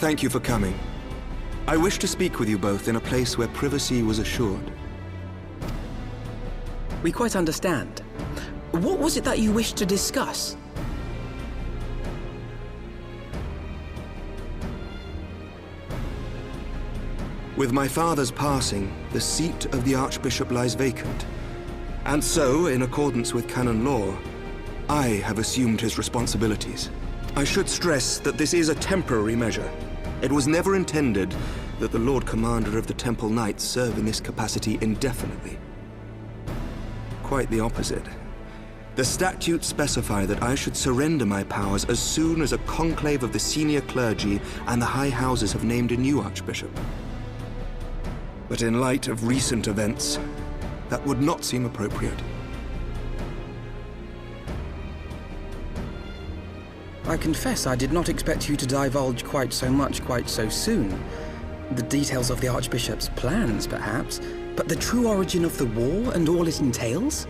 Thank you for coming. I wish to speak with you both in a place where privacy was assured. We quite understand. What was it that you wished to discuss? With my father's passing, the seat of the Archbishop lies vacant. And so, in accordance with canon law, I have assumed his responsibilities. I should stress that this is a temporary measure. It was never intended that the Lord Commander of the Temple Knights serve in this capacity indefinitely. Quite the opposite. The statutes specify that I should surrender my powers as soon as a conclave of the senior clergy and the high houses have named a new archbishop. But in light of recent events, that would not seem appropriate. I confess I did not expect you to divulge quite so much quite so soon. The details of the Archbishop's plans, perhaps, but the true origin of the war and all it entails?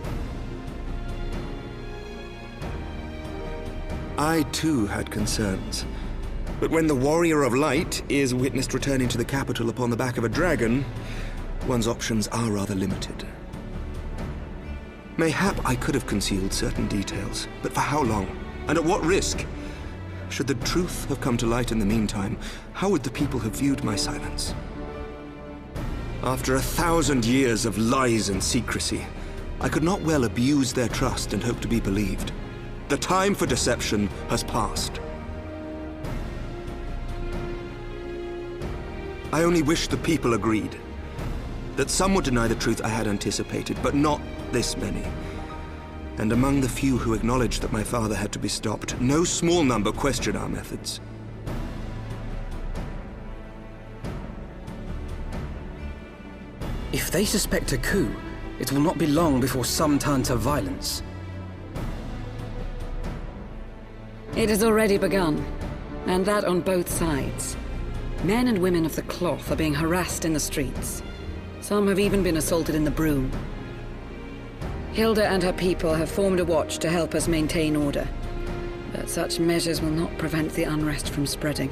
I too had concerns. But when the Warrior of Light is witnessed returning to the capital upon the back of a dragon, one's options are rather limited. Mayhap I could have concealed certain details, but for how long? And at what risk? Should the truth have come to light in the meantime, how would the people have viewed my silence? After 1,000 years of lies and secrecy, I could not well abuse their trust and hope to be believed. The time for deception has passed. I only wish the people agreed. That some would deny the truth I had anticipated, but not this many. And among the few who acknowledged that my father had to be stopped, no small number questioned our methods. If they suspect a coup, it will not be long before some turn to violence. It has already begun, and that on both sides. Men and women of the cloth are being harassed in the streets. Some have even been assaulted in the Broom. Hilda and her people have formed a watch to help us maintain order. But such measures will not prevent the unrest from spreading.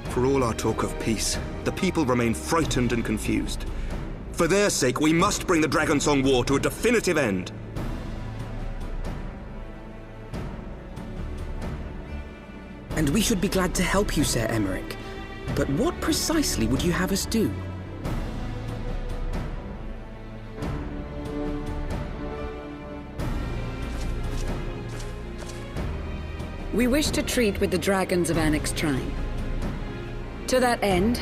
For all our talk of peace, the people remain frightened and confused. For their sake, we must bring the Dragonsong War to a definitive end. And we should be glad to help you, Sir Emmerich. But what precisely would you have us do? We wish to treat with the dragons of Annex Shrine. To that end,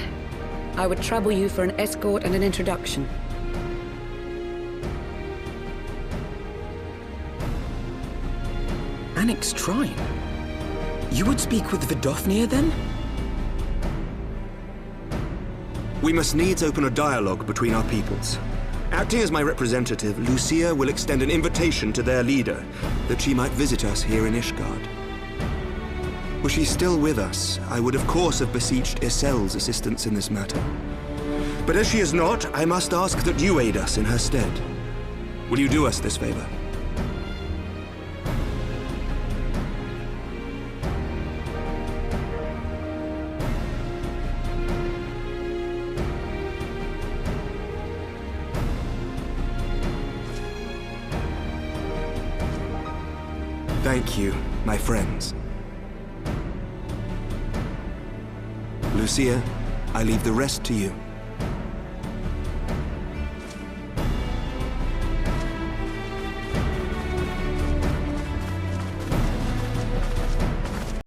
I would trouble you for an escort and an introduction. Annex Shrine? You would speak with Vidofnir, then? We must needs open a dialogue between our peoples. Acting as my representative, Lucia will extend an invitation to their leader, that she might visit us here in Ishgard. Were she still with us, I would of course have beseeched Isel's assistance in this matter. But as she is not, I must ask that you aid us in her stead. Will you do us this favor? Thank you, my friends. Lucia, I leave the rest to you.